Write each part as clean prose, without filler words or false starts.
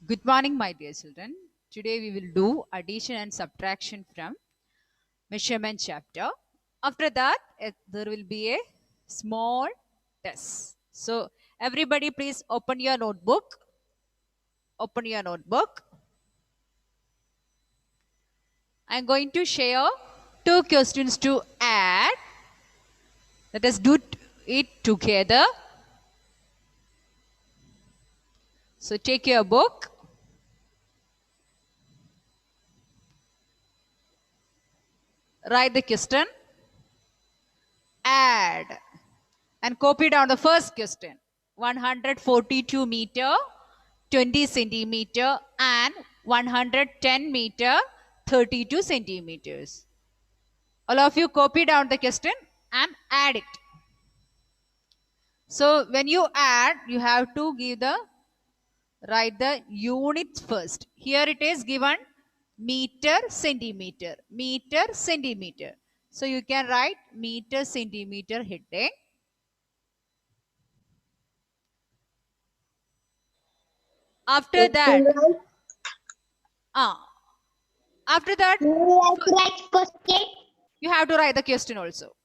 Good morning, my dear children. Today we will do addition and subtraction from measurement chapter. After that, there will be a small test. So, everybody, please open your notebook. Open your notebook. I am going to share two questions to add. Let us do it together. So, take your book. Write the question. Add. And copy down the first question. 142 meter, 20 centimeter and 110 meter, 32 centimeters. All of you copy down the question and add it. So when you add, you have to write the units first. Here it is given meter, centimeter, meter, centimeter. So you can write meter, centimeter heading. After that, after that, you have to write the question also.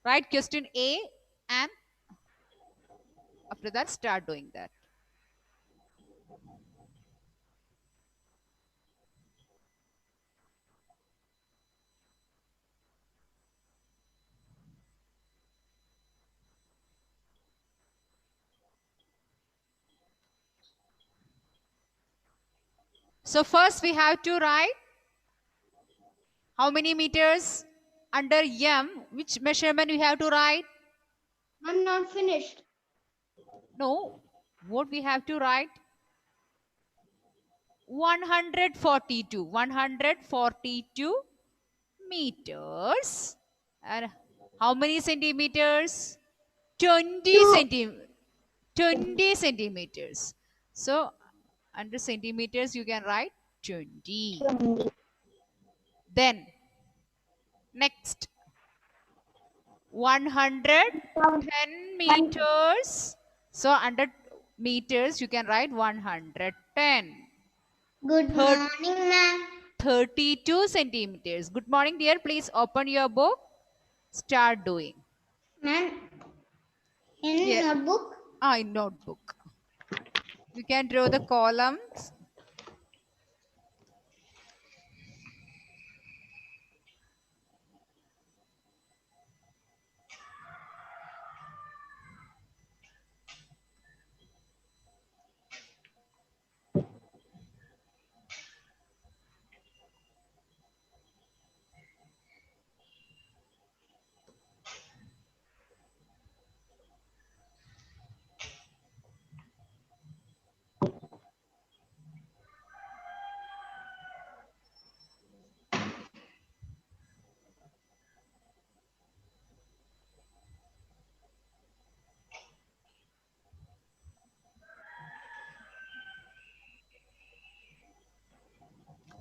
Write question A and after that start doing that. So first we have to write how many meters under M, which measurement we have to write? I'm not finished. No, what we have to write? 142 meters. And how many centimeters? 20 centimeters. So under centimeters you can write 20. Then next 110 meters. So under meters you can write 110. Good morning, ma'am. 32 centimeters. Good morning, dear. Please open your book. Start doing. Ma'am, in notebook? In notebook. You can draw the columns.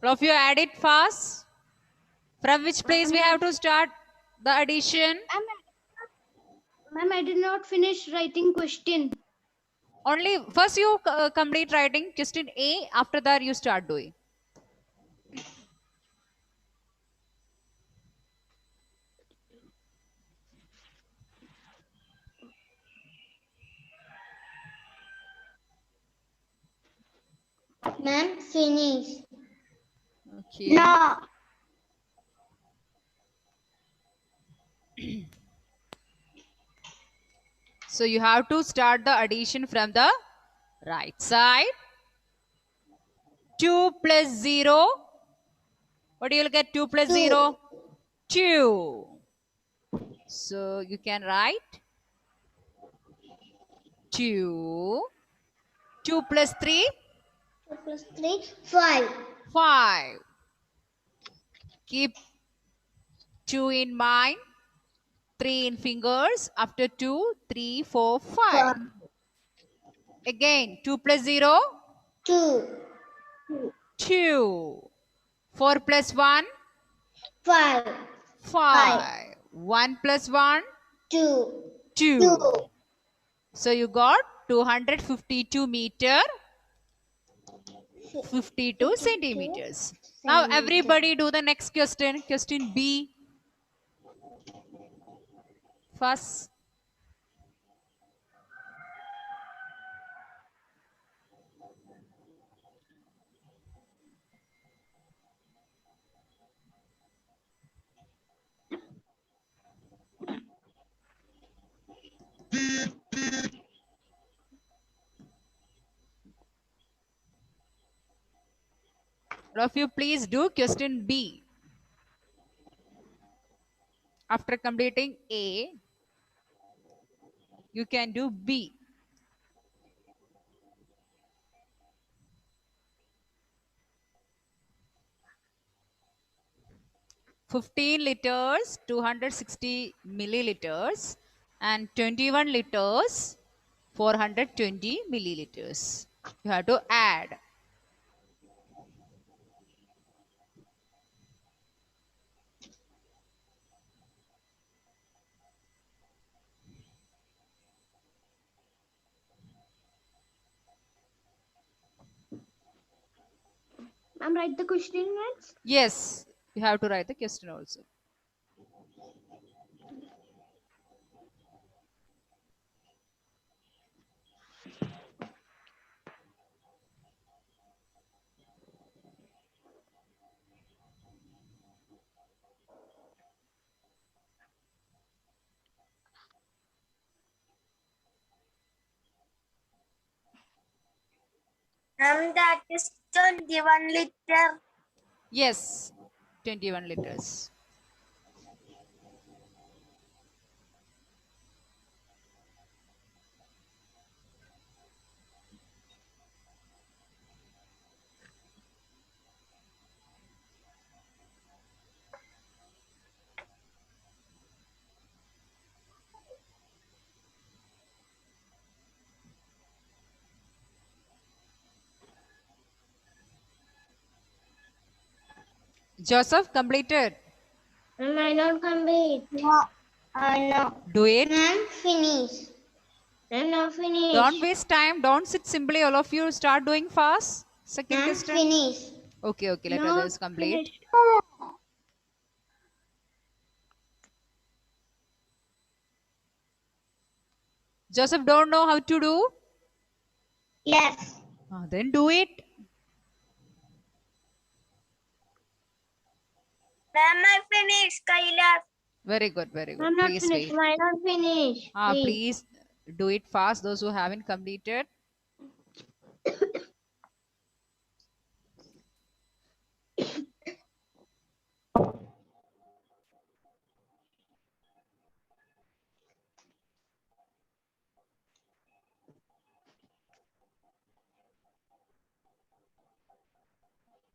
All of you add it fast. From which place we have to start the addition? Ma'am, I did not finish writing question. Only first you complete writing question A. After that you start doing. Ma'am, finish. Okay. No. So you have to start the addition from the right side. 2 plus 0. What do you get? 2 plus 0? 2. So you can write 2. 2 plus 3? 2 plus 3, 5. 5. Keep 2 in mind. 3 in fingers. After 2, 3, 4, 5. Again, 2 plus 0? 2. 2. 4 plus 1? 5. 5. 1 plus 1? 2. 2. So you got 252 meter 52 centimeters. Now everybody do the next question. Question B. First. All of you please do question B. After completing A, you can do B. $15 260 milliliters and 21 liters 420 milliliters. You have to add. Ma'am, write the question next. Yes, you have to write the question also. That is 21 liter. Yes, 21 liters. Joseph completed. Ma'am, I not complete. No. No. Do it. Ma'am, finish. Ma'am, not finished. Don't waste time. Don't sit simply. All of you start doing fast. Second Ma'am, question. finish. Okay, okay. Let Not others complete. finished. Joseph don't know how to do. Yes. Then do it. Ma'am, I finished. Kailash. Very good, very good. I'm not Please finished. wait. Ma'am, not finished. Please do it fast. Those who haven't completed.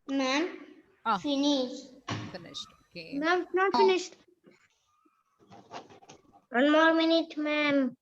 Ma'am, Ah, finish. finished. Okay. Ma'am, not finished. 1 more minute, ma'am.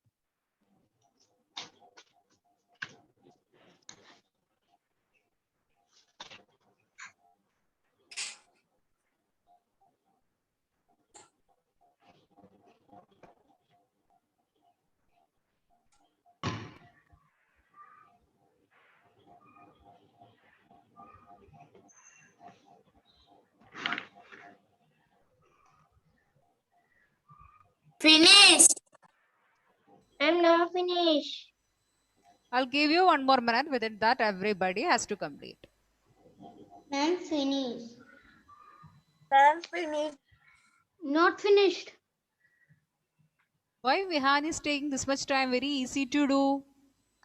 Finish. I'm not finished. I'll give you 1 more minute. Within that, everybody has to complete. Ma'am, finish. Ma'am, finish. Not finished. Why Vihan is taking this much time? Very easy to do.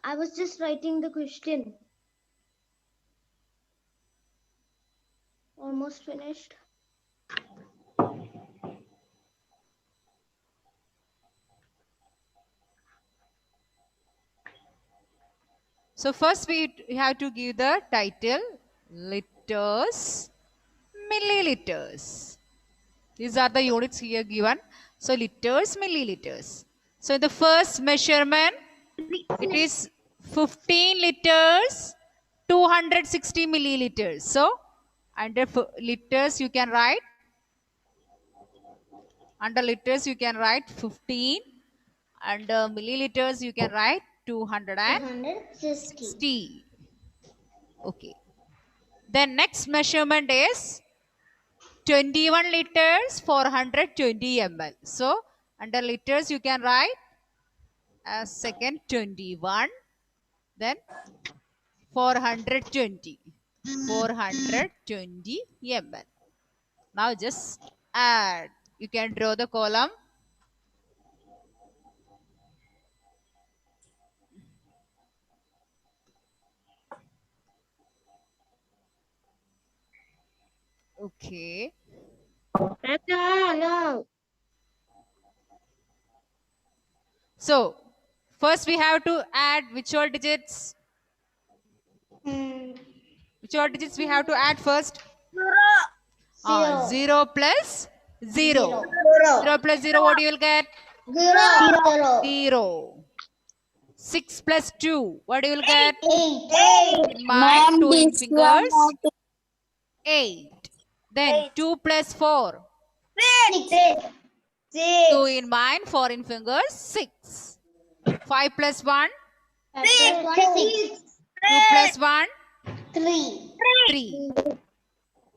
I was just writing the question. Almost finished. So first we have to give the title liters, milliliters. These are the units here given. So liters, milliliters. So in the first measurement, it is 15 liters, 260 milliliters. So under liters you can write, under liters you can write 15, under milliliters you can write 260. 260. Okay. Then next measurement is 21 liters 420 ml. So under liters you can write as second 21, then 420 ml. Now just add. You can draw the column. Okay. No. So first we have to add which all digits? Which all digits we have to add first? 0 plus 0. 0 plus 0, what you will get? 0. 6 plus 2, what you will get? 8. In my 2 in fingers, 8. Then 2 plus 4, 6. 2 in mine, 4 in fingers, 6. 5 plus 1, 2 plus 1, 3.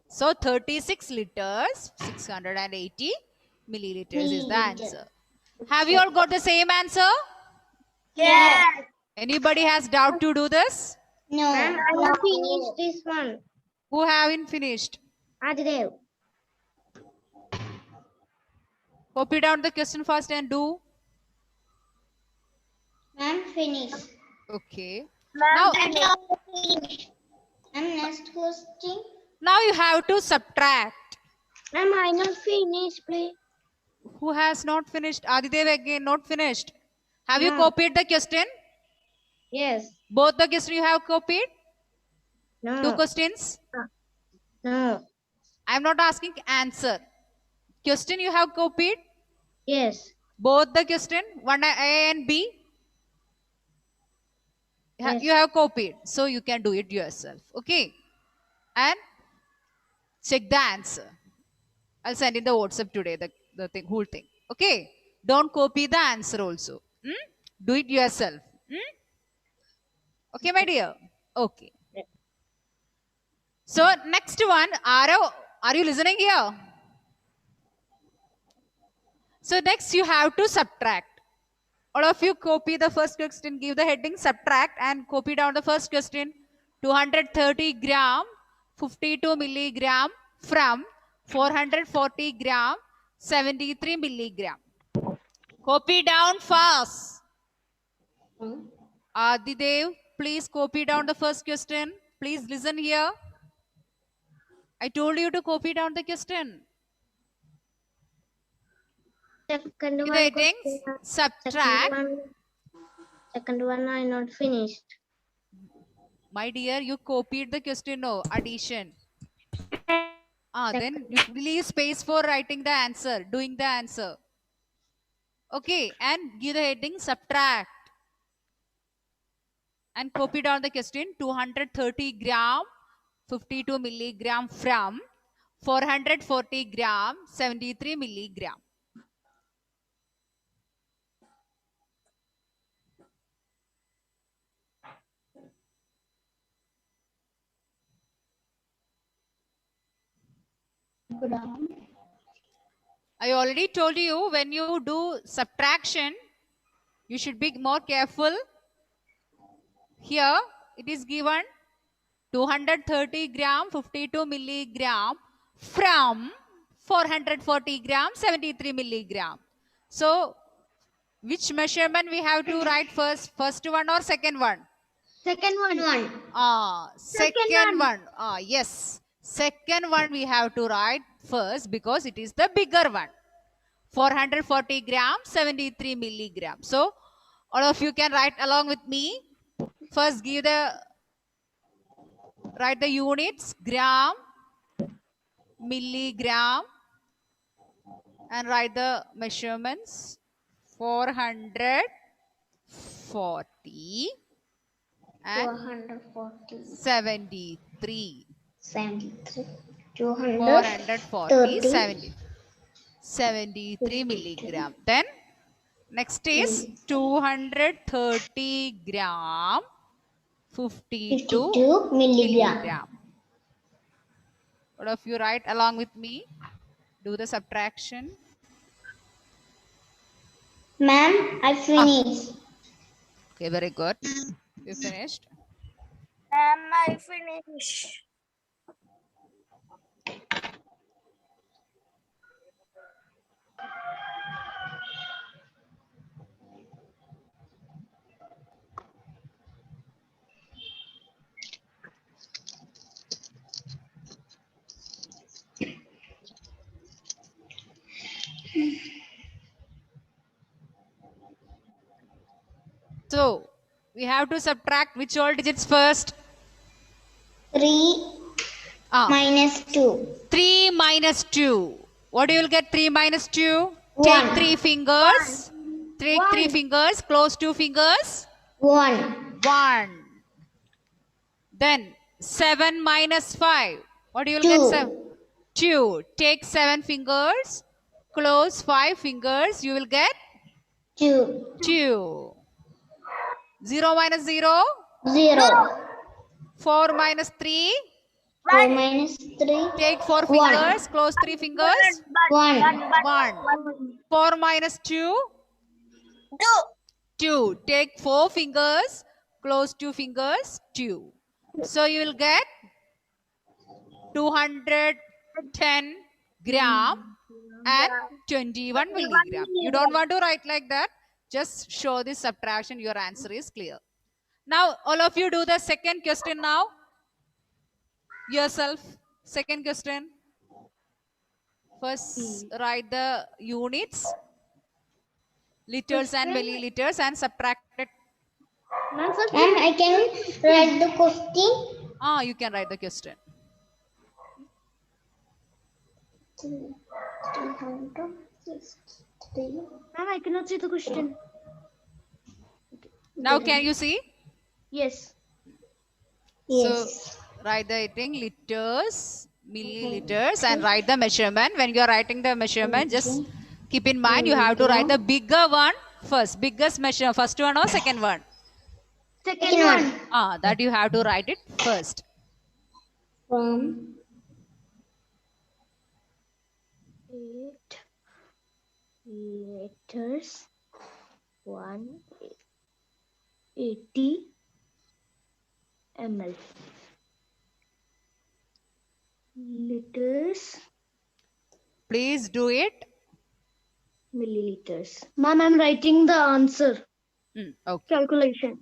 So 36 liters, 680 milliliters is the answer. Have you all got the same answer? Yes. Anybody has doubt to do this? No. I have finished this one. Who haven't finished? Adidev. Copy down the question first and do. Ma'am, finish. Okay. Now, Now, next question. now you have to subtract. Ma'am, I not finished, please. Who has not finished? Adidev again not finished. Have you No. copied the question? Yes. Both the question you have copied? No. 2 questions? No. I am not asking answer. Question you have copied? Yes. Both the question, one A and B? Yes. You have copied. So you can do it yourself. Okay. And check the answer. I'll send in the WhatsApp today, the thing, whole thing. Okay. Don't copy the answer also. Do it yourself. Okay, my dear. Okay. So next one, Arav, are you listening here? So next you have to subtract. All of you copy the first question, give the heading subtract and copy down the first question. 230 gram, 52 milligram from 440 gram, 73 milligram. Copy down fast. Adidev, please copy down the first question. Please listen here. I told you to copy down the question. Second With one. the headings, subtract. Second one I not finished. My dear, you copied the question, no, addition. Then you leave space for writing the answer, doing the answer. Okay, and give the heading subtract. And copy down the question, 230 gram, 52 milligram from 440 gram, 73 milligram. I already told you when you do subtraction, you should be more careful. Here it is given 230 gram, 52 milligram from 440 gram, 73 milligram. So which measurement we have to write first? First one or second one? Second one. Second one. Yes. Second one we have to write first because it is the bigger one. 440 gram, 73 milligram. So all of you can write along with me. First write the units, gram, milligram, and write the measurements. 440 and 440. 73. 73. 440, 73 milligram. Then next is 230 gram, 52 52 milligram. milligram. All of you write along with me. Do the subtraction. Ma'am, I finished. Okay, very good. You finished. Ma'am, I finish. So we have to subtract which all digits first? 3 Ah, minus 2. 3 minus 2. What do you will get 3 minus 2? Take 1. 3 fingers. Take 3 fingers. Close 2 fingers. 1. 1. Then 7 minus 5. What do you will get? 2. 2. Take 7 fingers. Close 5 fingers. You will get 2. 2. 0 minus 0. 0. 4 minus 3. 4 minus 3. Take 4 1. fingers. Close 3 fingers. 1. 1. 4 minus 2. 2. Take 4 fingers. Close 2 fingers. 2. So you will get 210 gram and 21 milligram. You don't want to write like that. Just show this subtraction. Your answer is clear. Now, all of you do the second question now. Yourself. Second question. First, write the units, liters and milliliters, and subtract it. Ma'am, first Ma'am, I can write the question. You can write the question. 363. ma'am, I cannot see the question. Now, can you see? Yes. Yes. So, write the thing, liters, milliliters, and write the measurement. When you are writing the measurement, just keep in mind you have to write the bigger one first. Biggest measure, first one or second one? Second one. That you have to write it first. From 8 liters, 180 ml. Liters, Please do it. milliliters. Ma'am, I'm writing the answer. Okay. Calculation.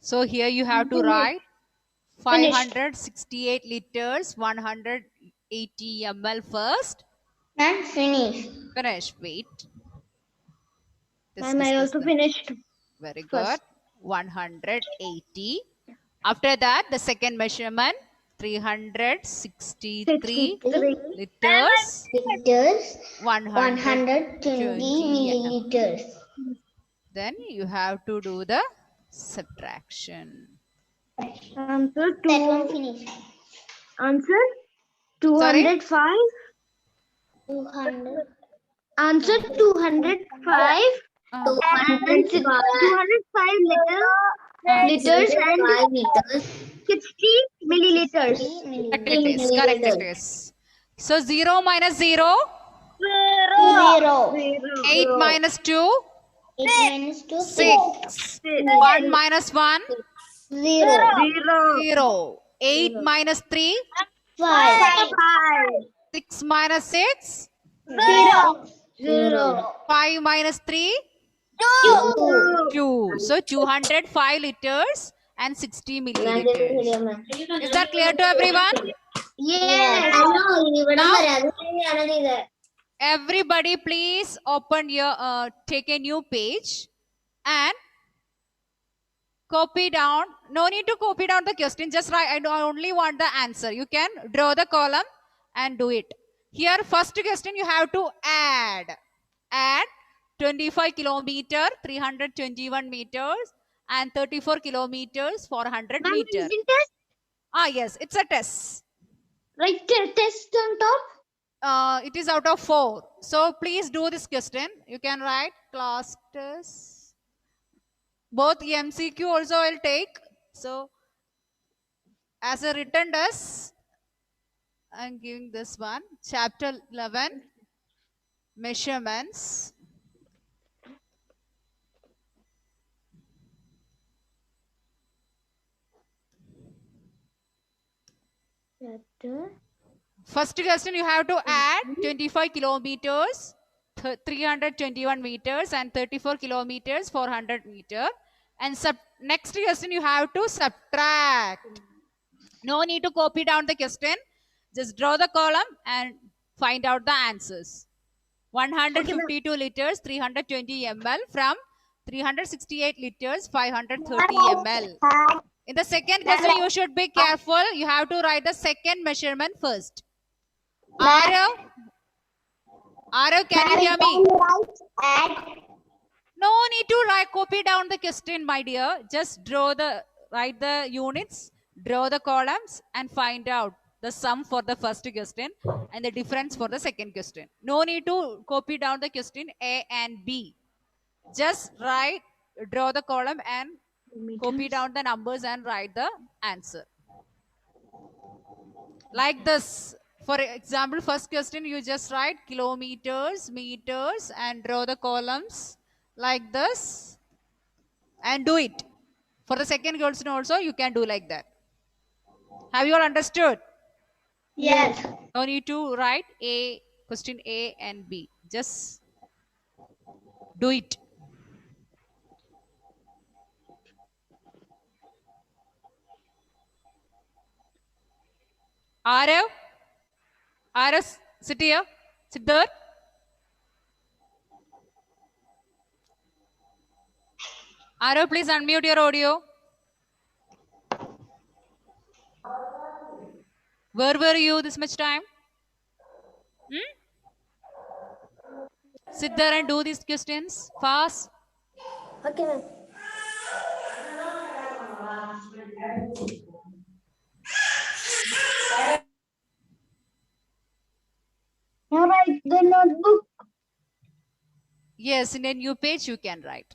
So here you have to write Finished. 568 liters, 180 ml first. Ma'am, finish. Finish. Wait. Ma'am, I also finished. Very good. First. 180. After that, the second measurement, 363 liters, Liters, 120 120 milliliters. Then you have to do the subtraction. Answer That one two. finish. Answer 205. 200. Answer 205. 205 liters and 5 liters. 60 milliliters. Correct it is. Correct it is. So 0 minus 0, 0. 8 minus 2, 8 minus 2, 6. 1 minus 1, 0. 0. 8 minus 3, 5. 6 minus 6, 0. 5 minus 3, 2. 2. So 205 liters and 60 milliliters. Is that clear to everyone? Yes. Everybody please open your, take a new page and copy down. No need to copy down the question. Just write, I only want the answer. You can draw the column and do it. Here first question you have to add. Add 25 kilometer, 321 meters and 34 kilometers, 400 Ma'am, meters. isn't it? Ah, yes, it's a test. Write test on top. It is out of 4. So please do this question. You can write class test. Both MCQ also I'll take. So as a written test, I'm giving this one. Chapter 11, measurements. First question, you have to add 25 kilometers, 321 meters and 34 kilometers, 400 meter. And next question, you have to subtract. No need to copy down the question. Just draw the column and find out the answers. 152 liters, 320 ml from 368 liters, 530 ml. In the second question, you should be careful. You have to write the second measurement first. Arav, can you hear me? No need to copy down the question, my dear. Just write the units, draw the columns and find out the sum for the first question and the difference for the second question. No need to copy down the question A and B. Just draw the column and copy down the numbers and write the answer. Like this. For example, first question, you just write kilometers, meters and draw the columns like this and do it. For the second question also, you can do like that. Have you all understood? Yes. No need to write question A and B. Just do it. Arav, sit here. Sit there. Arav, please unmute your audio. Where were you this much time? Sit there and do these questions fast. Okay, ma'am. Now write the notebook. Yes, in a new page you can write.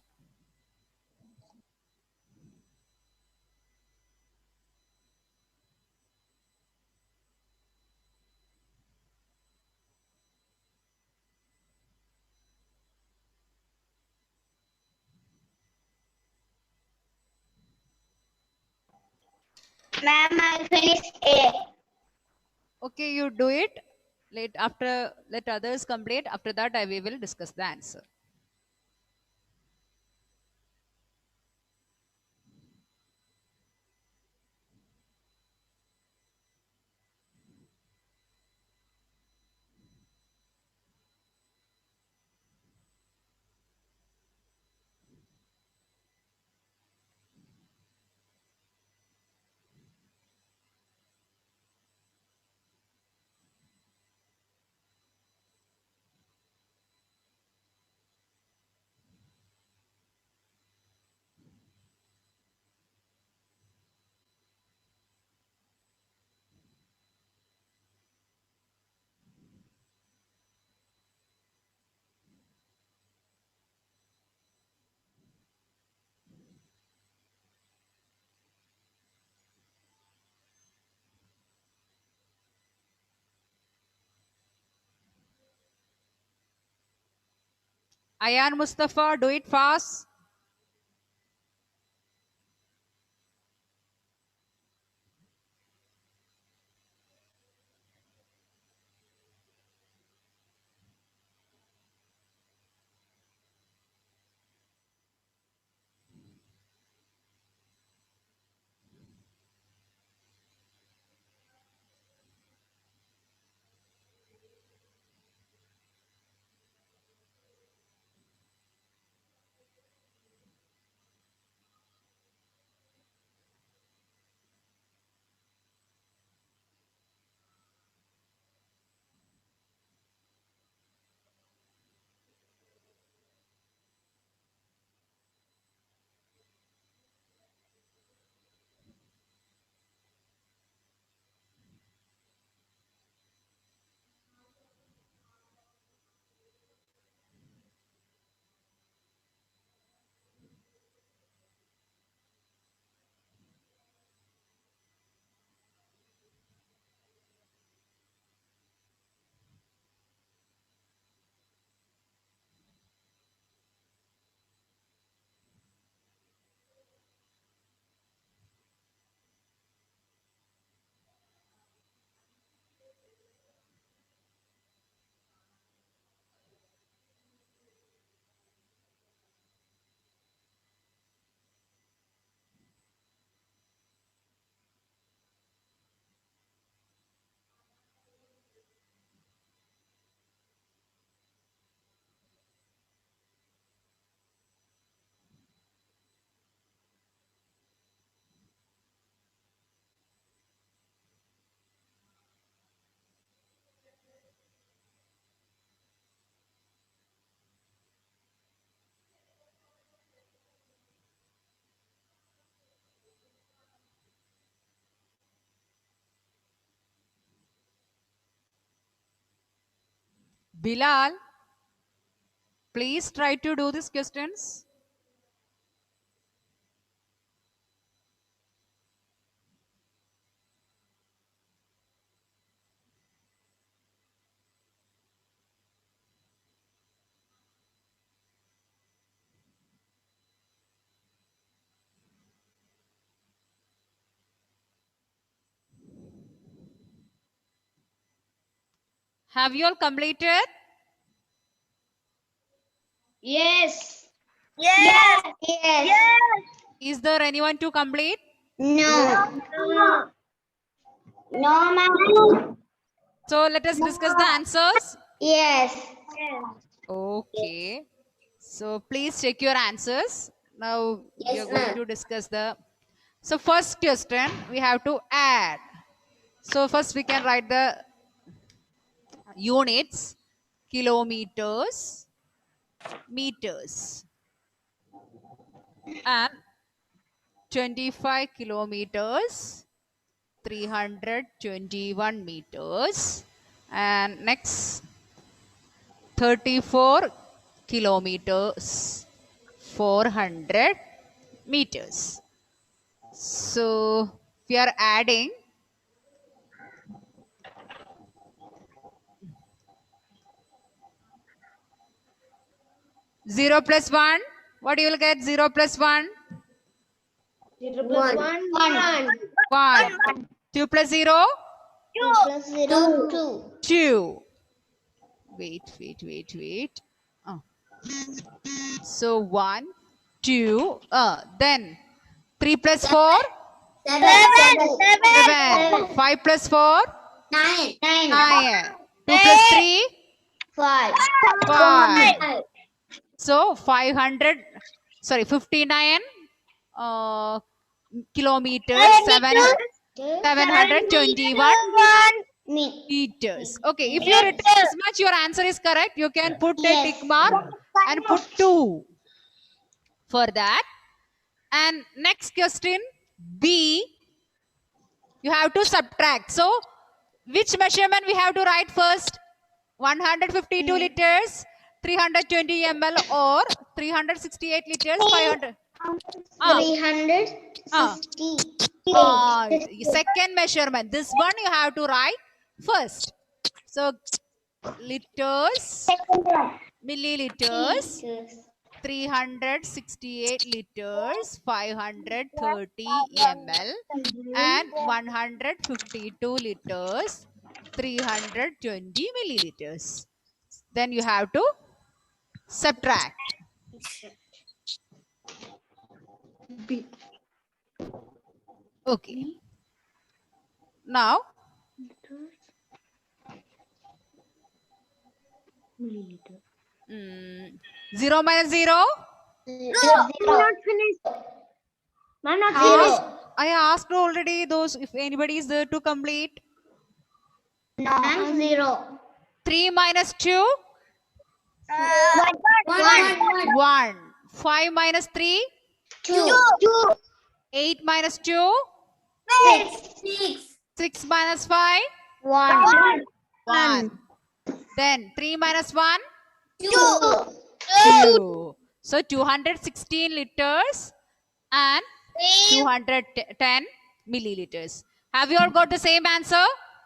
Ma'am, I finished A. Okay, you do it. Let others complete. After that, we will discuss the answer. Ayan Mustafa, do it fast. Bilal, please try to do these questions. Have you all completed? Yes. Yes. Yes. Yes. Is there anyone to complete? No. No. No, ma'am. So let us discuss the answers. Yes. Yes. Okay. So please check your answers. Now we Yes, are going ma'am. to discuss the. So first question we have to add. So first we can write the units, kilometers, meters, and 25 kilometers, 321 meters, and next 34 kilometers, 400 meters. So we are adding 0 plus 1. What you will get? 0 plus 1? 0 plus 1. 1. 1. 2 plus 0? 2 plus 0, 2. 2. Wait. Oh. So 1, 2. Then 3 plus 4? 7. 7. 5 plus 4? 9. 9. 2 plus 3? 5. 5. So 59 kilometers, 721 meters. Okay, if you are written this much, your answer is correct. You can put a Yes. tick mark and put 2 for that. And next question, B, you have to subtract. So, which measurement we have to write first? 152 liters, 320 ml or 368 liters, 500. 368. Second measurement. This one you have to write first. So liters, Second one. milliliters, 368 liters, 530 ml, and 152 liters, 320 milliliters. Then you have to subtract. Okay. Now, mm, 0 minus 0. Not finished. Ma'am, not finished. I asked already those if anybody is there to complete. Ma'am, 0. 3 minus 2, One. 1. 5 minus 3, 2. 8 minus 2, 6. 6 minus 5, 1. 1. Then 3 minus 1, 2. 2. So 216 liters and 210 milliliters. Have you all got the same answer?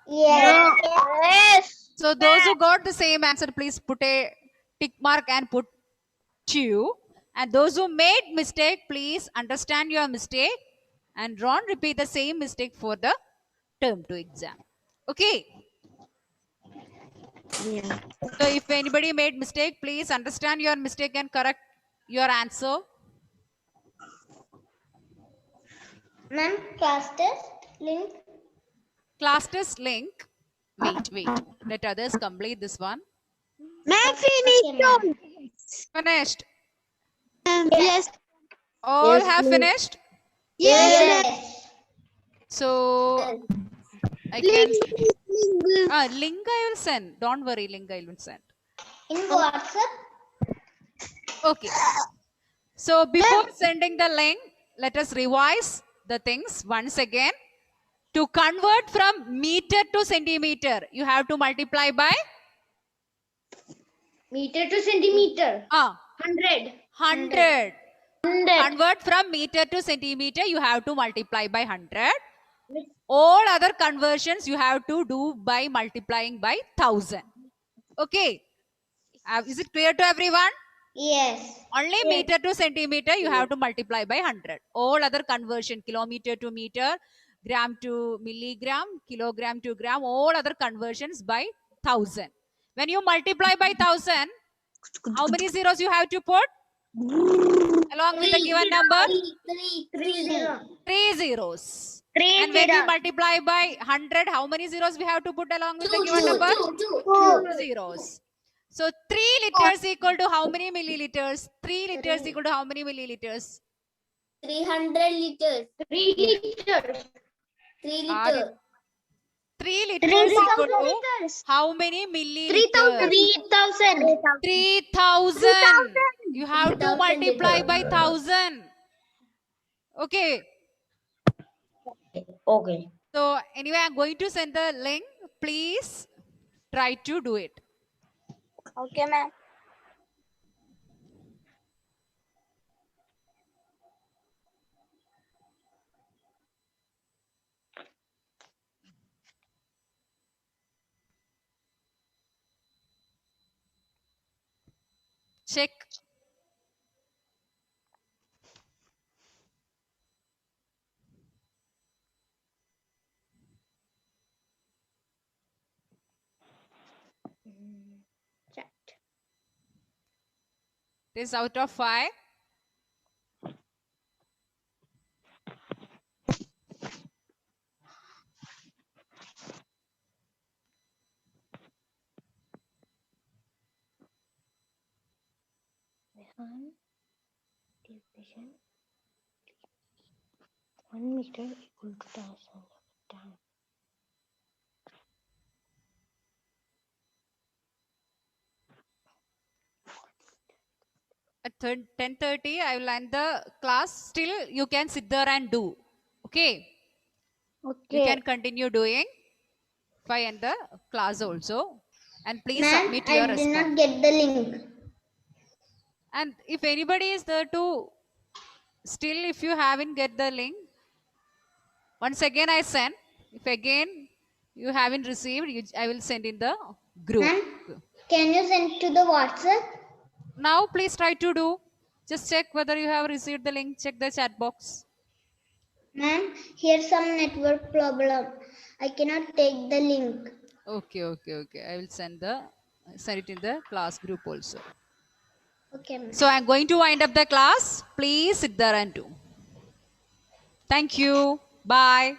Yes. So those who got the same answer, please put a tick mark and put 2. And those who made mistake, please understand your mistake and don't repeat the same mistake for the term 2 exam. Okay. So if anybody made mistake, please understand your mistake and correct your answer. Ma'am, class test link. Class test link. Wait. Let others complete this one. Ma'am, Okay, Finished. Yes. All have finished. Yes. So I can link I will send. Don't worry, link I will send. In WhatsApp. Okay. So before sending the link, let us revise the things once again. To convert from meter to centimeter, you have to multiply by Meter to centimeter. 100. 100. Convert from meter to centimeter, you have to multiply by 100. All other conversions you have to do by multiplying by 1000. Okay. Is it clear to everyone? Yes. Only meter to centimeter you have to multiply by 100. All other conversion, kilometer to meter, gram to milligram, kilogram to gram, all other conversions by 1000. When you multiply by 1000, how many zeros you have to put? Along with the given number? 3 zeros. And when we multiply by 100, how many zeros we have to put along with the given number? 2 zeros. So 3 liters equal to how many milliliters? 3 liters equal to how many milliliters? 300 liters. 3 liters. 3 Are liters. it- 3 liters equal to how many milliliters? 3,000. 3000. You have to multiply by 1000. Okay. Okay. So anyway, I'm going to send the link. Please try to do it. Okay, ma'am. Check. Checked. This is out of 5. Division 1 meter equal to 1000. At 10:30, I will end the class. Still, you can sit there and do. Okay. You can continue doing. If I end the class also. And please Ma'am, submit I your did response. not get the link. And if anybody is there to, still if you haven't get the link, once again I send. If again you haven't received, I will send in the group. Ma'am, can you send to the WhatsApp? Now please try to do. Just check whether you have received the link. Check the chat box. Ma'am, here's some network problem. I cannot take the link. Okay. I will send it in the class group also. Okay, ma'am. So I'm going to wind up the class. Please sit there and do. Thank you. Bye.